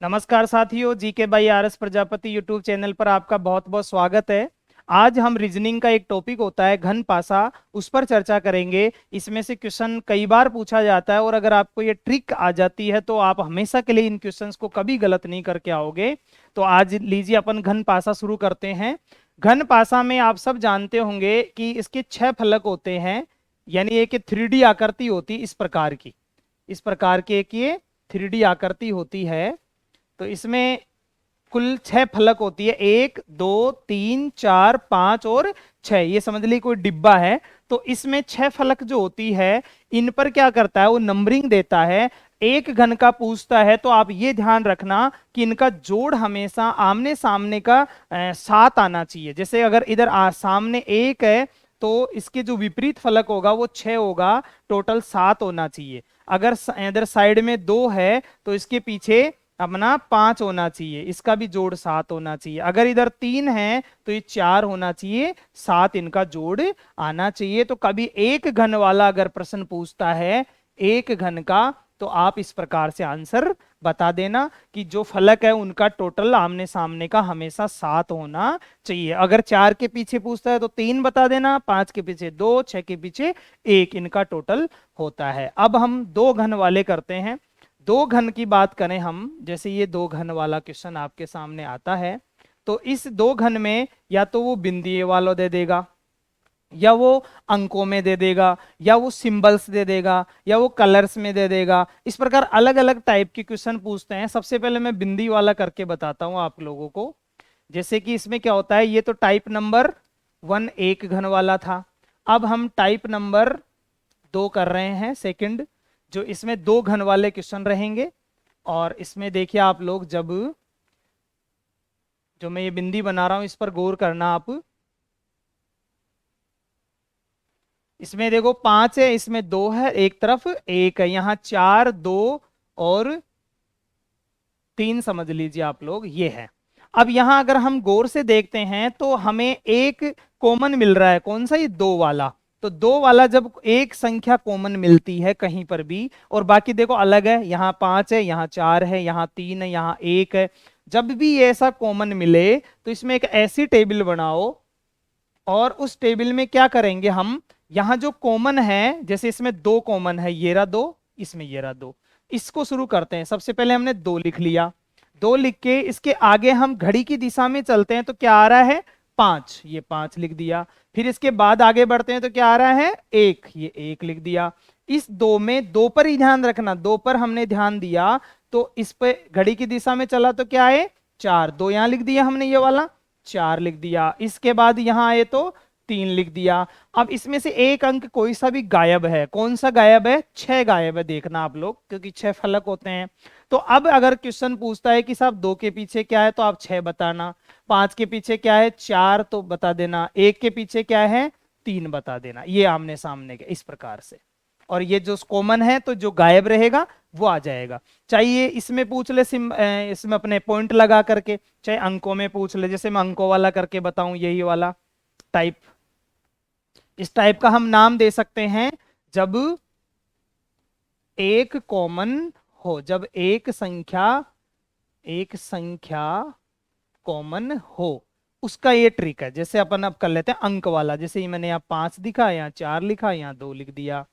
नमस्कार साथियों, GK by R S Prajapati YouTube channel पर आपका बहुत बहुत स्वागत है। आज हम रीजनिंग का एक टॉपिक होता है घन पासा, उस पर चर्चा करेंगे। इसमें से क्वेश्चन कई बार पूछा जाता है और अगर आपको ये ट्रिक आ जाती है तो आप हमेशा के लिए इन क्वेश्चंस को कभी गलत नहीं करके आओगे। तो आज लीजिए अपन घन पासा शुरू करते हैं। घन पासा में आप सब जानते होंगे कि इसके 6 फलक होते हैं, यानी एक 3D आकृति होती इस प्रकार की। इस प्रकार की एक ये 3D आकृति होती है। तो इसमें कुल 6 फलक होती है, 1 2 3 4 5 और 6। ये समझ ली कोई डिब्बा है। तो इसमें 6 फलक जो होती है, इन पर क्या करता है, वो नंबरिंग देता है। एक घन का पूछता है तो आप ये ध्यान रखना कि इनका जोड़ हमेशा आमने सामने का 7 आना चाहिए। जैसे अगर इधर सामने 1 है तो इसके जो विपरीत फलक होगा वो 6 होगा, टोटल 7 होना चाहिए। अगर इधर साइड में 2 है तो इसके पीछे अपना 5 होना चाहिए, इसका भी जोड़ 7 होना चाहिए। अगर इधर 3 है तो ये 4 होना चाहिए, 7 इनका जोड़ आना चाहिए। तो कभी एक घन वाला अगर प्रश्न पूछता है एक घन का, तो आप इस प्रकार से आंसर बता देना कि जो फलक है उनका टोटल आमने सामने का हमेशा 7 होना चाहिए। अगर 4 के पीछे पूछता है तो 3 बता देना, 5 के पीछे 2, 6 के पीछे 1, इनका टोटल होता है। अब हम 2 घन वाले करते हैं। 2 घन की बात करें हम, जैसे ये 2 घन वाला क्वेश्चन आपके सामने आता है, तो इस 2 घन में या तो वो बिंदीय वाला दे देगा, या वो अंकों में दे देगा, या वो सिंबल्स दे देगा, या वो कलर्स में दे देगा। इस प्रकार अलग अलग टाइप के क्वेश्चन पूछते हैं। सबसे पहले मैं बिंदी वाला करके बताता हूं आप लोगों को। जैसे कि इसमें क्या होता है, ये तो टाइप नंबर 1 एक घन वाला था। अब हम टाइप नंबर 2 कर रहे हैं, सेकंड, जो इसमें 2 घन वाले क्वेश्चन रहेंगे। और इसमें देखिए आप लोग, जब जो मैं ये बिंदी बना रहा हूं इस पर गौर करना आप। इसमें देखो 5 है, इसमें 2 है, एक तरफ 1 है, यहाँ 4 2 और 3 समझ लीजिए आप लोग, ये है। अब यहां अगर हम गौर से देखते हैं तो हमें एक कॉमन मिल रहा है, कौन सा, ये 2 वाला। तो 2 वाला जब एक संख्या कॉमन मिलती है कहीं पर भी, और बाकी देखो अलग है, यहाँ 5 है, यहाँ 4 है, यहाँ 3 है, यहाँ 1 है, जब भी ये ऐसा कॉमन मिले तो इसमें एक ऐसी टेबल बनाओ और उस टेबल में क्या करेंगे हम, यहां जो कॉमन है, जैसे इसमें 2 कॉमन है, ये रहा 2, इसमें ये रहा 2, इसको शुरू करते हैं। सबसे पहले हमने 2 लिख लिया। 2 लिख के इसके आगे हम घड़ी की दिशा में चलते हैं तो क्या आ रहा है, 5, ये 5 लिख दिया। फिर इसके बाद आगे बढ़ते हैं तो क्या आ रहा है, 1, ये 1 लिख दिया। इस 2 में 2 पर ही ध्यान रखना, 2 पर हमने ध्यान दिया तो इस पे घड़ी की दिशा में चला तो क्या है, 4, 2 यहां लिख दिया हमने, ये वाला 4 लिख दिया। इसके बाद यहां आए तो 3 लिख दिया। अब इसमें से एक अंक कोई सा भी गायब है, कौन सा गायब है, 6 गायब है, देखना आप लोग, क्योंकि 6 फलक होते हैं। तो अब अगर क्वेश्चन पूछता है कि साहब 2 के पीछे क्या है, तो आप 6 बताना, 5 के पीछे क्या है, 4 तो बता देना, 1 के पीछे क्या है, 3 बता देना। ये आमने सामने के इस प्रकार से। और ये जो कॉमन है तो जो गायब रहेगा वो आ जाएगा। चाहिए इसमें पूछ ले इसमें अपने पॉइंट लगा करके, चाहे अंकों में पूछ ले, जैसे मैं अंकों वाला करके बताऊं, यही वाला टाइप। इस टाइप का हम नाम दे सकते हैं जब एक कॉमन हो, जब एक संख्या कॉमन हो, उसका ये ट्रिक है। जैसे अपन अब कर लेते हैं अंक वाला, जैसे ये मैंने यहाँ 5 दिखा, यहाँ 4 लिखा, यहाँ 2 लिख दिया।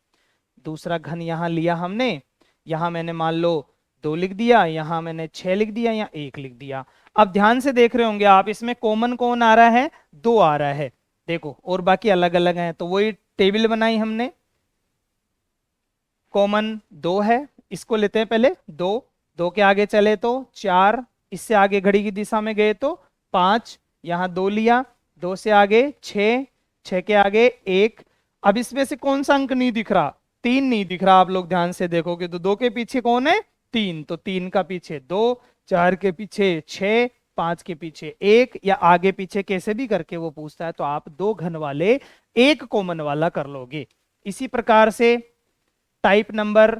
दूसरा घन यहां लिया हमने, यहां मैंने मान लो 2 लिख दिया, यहां मैंने 6 लिख दिया, यहाँ 1 लिख दिया। अब ध्यान से देख रहे होंगे आप, इसमें कॉमन कौन आ रहा है, 2 आ रहा है, देखो, और बाकी अलग अलग हैं। तो वही टेबल बनाई हमने, कॉमन 2 है, इसको लेते हैं पहले 2, 2 के आगे चले तो 4, इससे आगे घड़ी की दिशा में गए तो 5, यहाँ 2 लिया, 2 से आगे 6, 6 के आगे 1। अब इसमें से कौन सा अंक नहीं दिख रहा, 3 नहीं दिख रहा। आप लोग ध्यान से देखोगे तो 2 के पीछे कौन है, 3, तो 3 का पीछे 2, 4 के पीछे 6, 5 के पीछे 1, या आगे पीछे कैसे भी करके वो पूछता है तो आप 2 घन वाले एक कॉमन वाला कर लोगे। इसी प्रकार से टाइप नंबर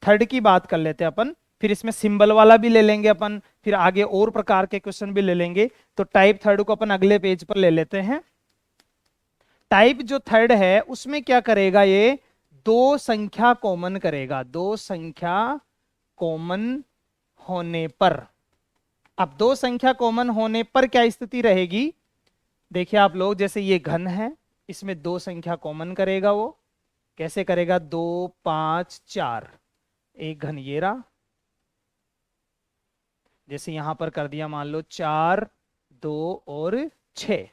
3 की बात कर लेते हैं अपन, फिर इसमें सिंबल वाला भी ले लेंगे अपन, फिर आगे और प्रकार के क्वेश्चन भी ले लेंगे। तो टाइप 3 को अपन अगले पेज पर ले लेते हैं। टाइप जो 3 है उसमें क्या करेगा, ये 2 संख्या कॉमन करेगा। 2 संख्या कॉमन होने पर अब दो संख्या कॉमन होने पर क्या स्थिति रहेगी, देखिए आप लोग, जैसे ये घन है, इसमें दो संख्या कॉमन करेगा, वो कैसे करेगा, 2 5 4, एक घन ये रहा, जैसे यहां पर कर दिया मान लो 4 2 और 6।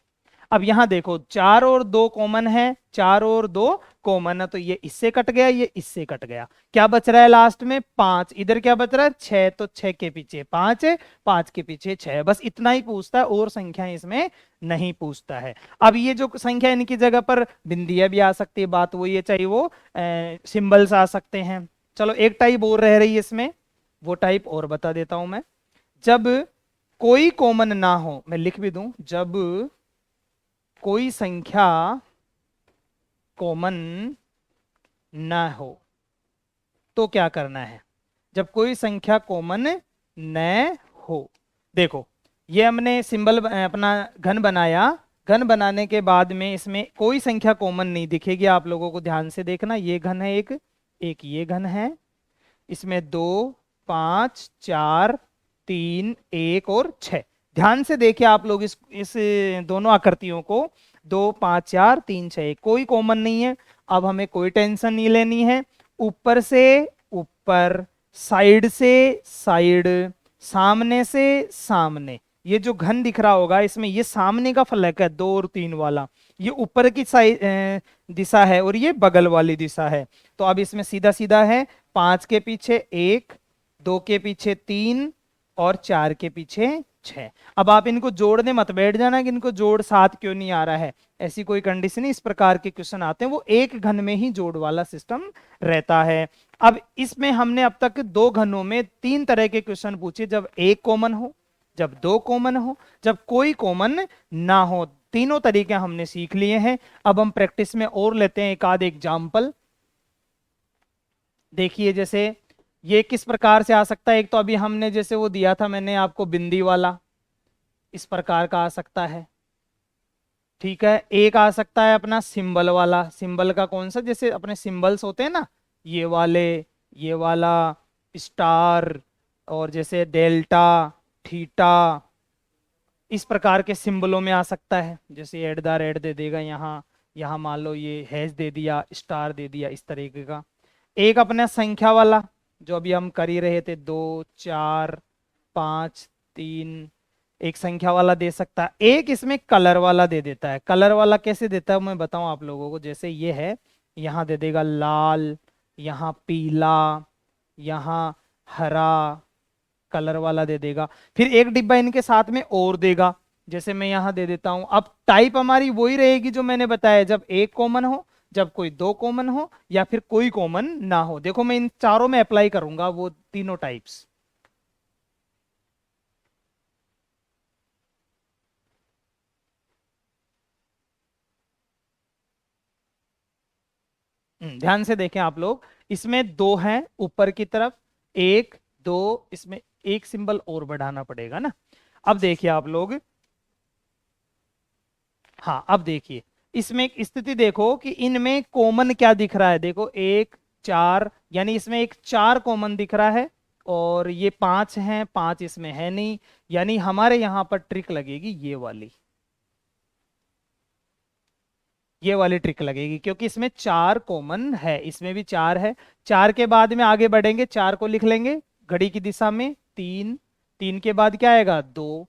अब यहां देखो 4 और 2 कॉमन है, 4 और 2 कॉमन है, तो ये इससे कट गया, ये इससे कट गया, क्या बच रहा है लास्ट में 5, इधर क्या बच रहा है 6, तो 6 के पीछे 5 है, 5 के पीछे 6, बस इतना ही पूछता है, और संख्याएं इसमें नहीं पूछता है। अब ये जो संख्या, इनकी जगह पर बिंदियां भी आ सकती है, बात वही है, चाहे वो सिंबल्स आ सकते हैं। चलो एक टाइप और रह रही है इसमें, वो टाइप और बता देता हूं मैं। जब कोई कॉमन ना हो, मैं लिख भी दूं, जब कोई संख्या कॉमन ना हो तो क्या करना है, जब कोई संख्या कॉमन न हो। देखो ये हमने सिंबल अपना घन बनाया, घन बनाने के बाद में इसमें कोई संख्या कॉमन नहीं दिखेगी, आप लोगों को ध्यान से देखना, ये घन है एक, एक ये घन है, इसमें 2 5 4 3 1 और 6, ध्यान से देखिए आप लोग इस दोनों आकृतियों को, 2 5 4 3 6, कोई कॉमन नहीं है। अब हमें कोई टेंशन नहीं लेनी है, ऊपर से ऊपर, साइड से साइड, सामने से सामने, ये जो घन दिख रहा होगा इसमें, ये सामने का फलक है 2 और 3 वाला, ये ऊपर की साइड दिशा है और ये बगल वाली दिशा है। तो अब इसमें सीधा सीधा है, 5 के पीछे 1, 2 के पीछे 3 और 4 के पीछे 6। अब आप इनको जोड़ने मत बैठ जाना कि इनको जोड़ 7 क्यों नहीं आ रहा है, ऐसी कोई कंडीशन नहीं, इस प्रकार के क्वेश्चन आते हैं वो एक घन में ही जोड़ वाला सिस्टम रहता है। अब इसमें हमने अब तक दो घनों में 3 तरह के क्वेश्चन पूछे, जब एक कॉमन हो, जब दो कॉमन हो, जब कोई कॉमन ना हो, तीनों तरीके हमने सीख लिए हैं। अब हम प्रैक्टिस में और लेते हैं एक आध एग्जाम्पल। देखिए जैसे ये किस प्रकार से आ सकता है, एक तो अभी हमने जैसे वो दिया था मैंने आपको बिंदी वाला, इस प्रकार का आ सकता है, ठीक है। एक आ सकता है अपना सिंबल वाला, सिंबल का कौन सा, जैसे अपने सिंबल्स होते हैं ना, ये वाले, ये वाला स्टार, और जैसे डेल्टा, थीटा, इस प्रकार के सिंबलों में आ सकता है, जैसे एट द रेट दे देगा यहाँ, यहाँ मान लो ये हैश दे दिया, स्टार दे दिया, इस तरीके का। एक अपना संख्या वाला, जो अभी हम कर ही रहे थे, 2 4 5 3, एक संख्या वाला दे सकता है। एक इसमें कलर वाला दे देता है, कलर वाला कैसे देता है मैं बताऊं आप लोगों को, जैसे ये है, यहाँ दे देगा लाल, यहाँ पीला, यहाँ हरा, कलर वाला दे देगा। फिर एक डिब्बा इनके साथ में और देगा, जैसे मैं यहां दे देता हूं। अब टाइप हमारी वही रहेगी जो मैंने बताया, जब एक कॉमन हो, जब कोई दो कॉमन हो, या फिर कोई कॉमन ना हो। देखो मैं इन चारों में अप्लाई करूंगा वो तीनों टाइप्स। ध्यान से देखें आप लोग, इसमें दो हैं ऊपर की तरफ, एक दो, इसमें एक सिंबल और बढ़ाना पड़ेगा ना। अब देखिए आप लोग, हाँ अब देखिए इसमें एक स्थिति देखो कि इनमें कॉमन क्या दिख रहा है, देखो 1 4, यानी इसमें एक 4 कॉमन दिख रहा है, और ये 5 हैं, 5 इसमें है नहीं, यानी हमारे यहां पर ट्रिक लगेगी ये वाली ट्रिक लगेगी, क्योंकि इसमें 4 कॉमन है, इसमें भी 4 है। 4 के बाद में आगे बढ़ेंगे, 4 को लिख लेंगे घड़ी की दिशा में, 3, 3 के बाद क्या आएगा 2,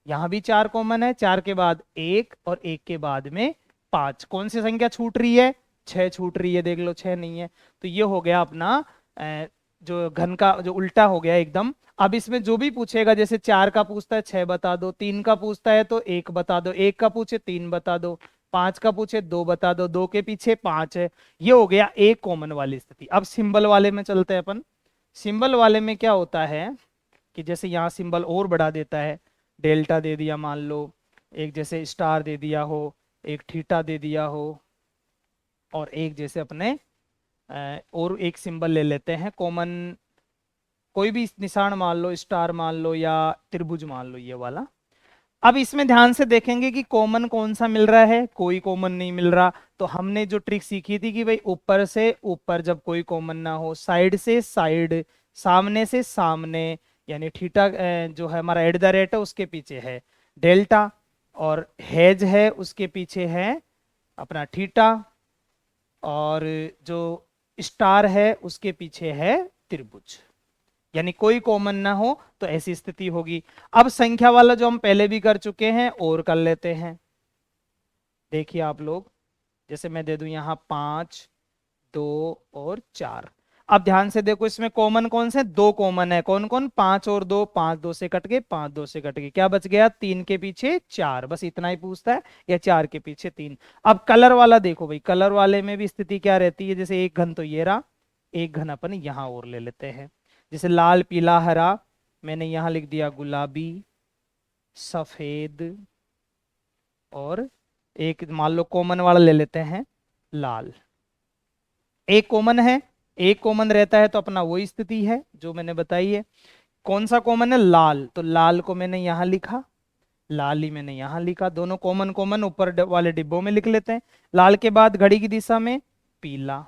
यहां भी 4 कॉमन है, 4 के बाद 1 और 1 के बाद में 5, कौन सी संख्या छूट रही है, 6 छूट रही है, देख लो 6 नहीं है। तो ये हो गया अपना जो घन का जो उल्टा हो गया एकदम। अब इसमें जो भी पूछेगा, जैसे 4 का पूछता है 6 बता दो, 3 का पूछता है तो 1 बता दो, 1 का पूछे 3 बता दो, 5 का पूछे 2 बता दो, 2 के पीछे 5 है। ये हो गया एक कॉमन वाली स्थिति। अब सिंबल वाले में चलते हैं अपन। सिंबल वाले में क्या होता है कि जैसे यहाँ सिंबल और बढ़ा देता है, डेल्टा दे दिया मान लो, एक जैसे स्टार दे दिया हो, एक थीटा दे दिया हो, और एक जैसे अपने और एक सिंबल ले लेते हैं कॉमन, कोई भी निशान मान लो, स्टार मान लो या त्रिभुज मान लो, ये वाला। अब इसमें ध्यान से देखेंगे कि कॉमन कौन सा मिल रहा है, कोई कॉमन नहीं मिल रहा। तो हमने जो ट्रिक सीखी थी कि भाई ऊपर से ऊपर जब कोई कॉमन ना हो, साइड से साइड, सामने से सामने, यानी थीटा जो है हमारा एट द रेट है उसके पीछे है डेल्टा, और हेज है उसके पीछे है अपना थीटा, और जो स्टार है उसके पीछे है त्रिभुज। यानी कोई कॉमन ना हो तो ऐसी स्थिति होगी। अब संख्या वाला जो हम पहले भी कर चुके हैं और कर लेते हैं। देखिए आप लोग, जैसे मैं दे दूं यहां 5, 2 और 4। अब ध्यान से देखो इसमें कॉमन कौन से, दो कॉमन है। कौन कौन, 5 और 2, 5 2 से कट गए, 5 2 से कट गए, क्या बच गया, 3 के पीछे 4, बस इतना ही पूछता है, या 4 के पीछे 3। अब कलर वाला देखो भाई, कलर वाले में भी स्थिति क्या रहती है, जैसे एक घन तो ये रहा, एक घन अपन यहां और ले लेते हैं, जैसे लाल पीला हरा, मैंने यहां लिख दिया गुलाबी सफेद, और एक मान लो कॉमन वाला ले लेते हैं लाल। एक कॉमन है, एक कॉमन रहता है तो अपना वही स्थिति है जो मैंने बताई है। कौन सा कॉमन है, लाल, तो लाल को मैंने यहां लिखा, लाल ही मैंने यहां लिखा। दोनों कॉमन कॉमन ऊपर वाले डिब्बों में लिख लेते हैं। लाल के बाद घड़ी की दिशा में पीला,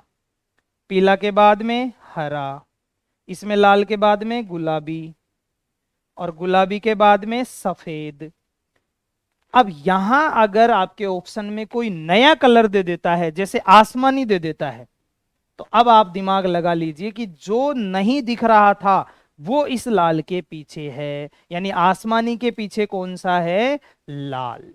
पीला के बाद में हरा, इसमें लाल के बाद में गुलाबी, और गुलाबी के बाद में सफेद। अब यहां अगर आपके ऑप्शन में कोई नया कलर दे देता है, जैसे आसमानी दे देता है, तो अब आप दिमाग लगा लीजिए कि जो नहीं दिख रहा था वो इस लाल के पीछे है, यानी आसमानी के पीछे कौन सा है, लाल,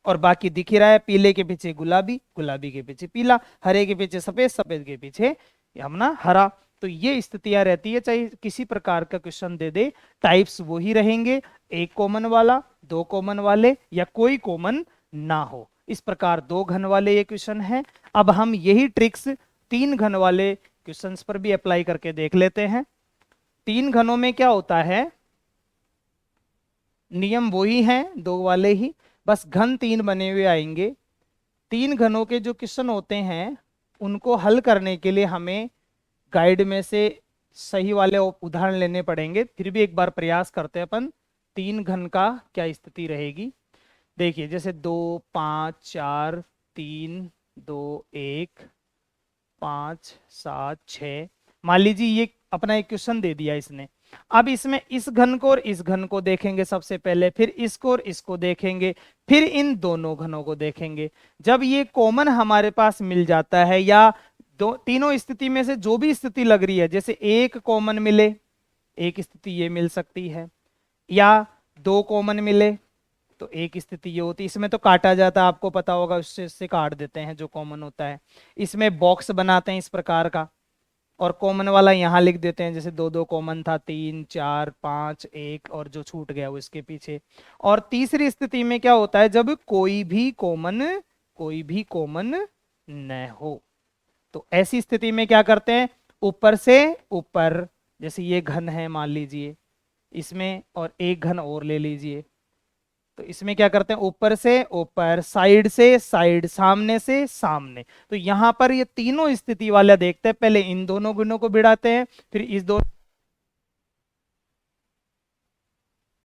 और बाकी दिख ही रहा है, पीले के पीछे गुलाबी, गुलाबी के पीछे पीला, हरे के पीछे सफेद, सफेद के पीछे अपना हरा। तो ये स्थितियां रहती है, चाहे किसी प्रकार का क्वेश्चन दे दे, टाइप्स वो ही रहेंगे, एक कॉमन वाला, दो कॉमन वाले, या कोई कॉमन ना हो। इस प्रकार दो घन वाले ये क्वेश्चन है। अब हम यही ट्रिक्स तीन घन वाले क्वेश्चंस पर भी अप्लाई करके देख लेते हैं। तीन घनों में क्या होता है, नियम वही है दो वाले ही, बस घन तीन बने हुए आएंगे। तीन घनों के जो क्वेश्चन होते हैं उनको हल करने के लिए हमें गाइड में से सही वाले उदाहरण लेने पड़ेंगे। फिर भी एक बार प्रयास करते हैं अपन, तीन घन का क्या स्थिति रहेगी। देखिए जैसे 2 5 4 3 2 1 5 7 6, मान लीजिए ये अपना एक क्वेश्चन दे दिया इसने। अब इसमें इस घन को और इस घन को देखेंगे सबसे पहले, फिर इसको और इसको देखेंगे, फिर इन दोनों घनों को देखेंगे। जब ये कॉमन हमारे पास मिल जाता है, या दो तीनों स्थिति में से जो भी स्थिति लग रही है, जैसे एक कॉमन मिले, एक स्थिति ये मिल सकती है, या दो कॉमन मिले तो एक स्थिति ये होती है। इसमें तो काटा जाता है, आपको पता होगा, उससे काट देते हैं जो कॉमन होता है। इसमें बॉक्स बनाते हैं इस प्रकार का, और कॉमन वाला यहाँ लिख देते हैं, जैसे दो दो कॉमन था, 3 4 5 1, और जो छूट गया वो इसके पीछे। और तीसरी स्थिति में क्या होता है, जब कोई भी कॉमन न हो, तो ऐसी स्थिति में क्या करते हैं, ऊपर से ऊपर, जैसे ये घन है मान लीजिए इसमें, और एक घन और ले लीजिए, तो इसमें क्या करते हैं, ऊपर से ऊपर, साइड से साइड, सामने से सामने। तो यहां पर ये तीनों स्थिति वाला देखते हैं, पहले इन दोनों गुणों को भिड़ाते हैं, फिर इस दोनों